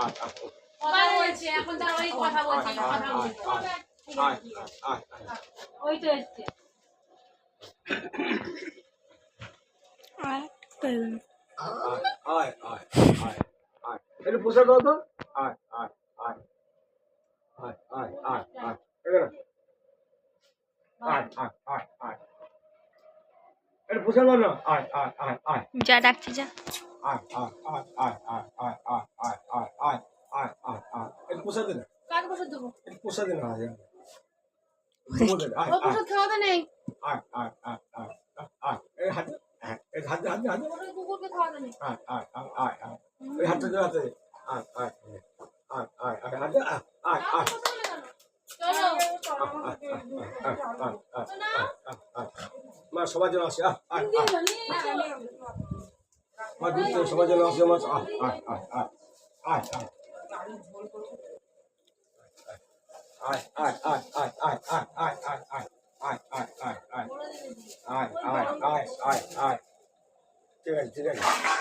কথা বলছে এখন তার ওই কথা বলছি ওই তো এসছে এটা পোশাক দাও তো এটা পোশাক দাও না যা ডাকছি যা এটা পোশাক দে না কাকে বসে দেবো এটা পোশাক দে না ওই বসে খাওয়াতে নেই কুকুরকে খাওয়াতে নেই সবার জন্য আসে সবার জন্য আসে ঠিক আছে ঠিক আছে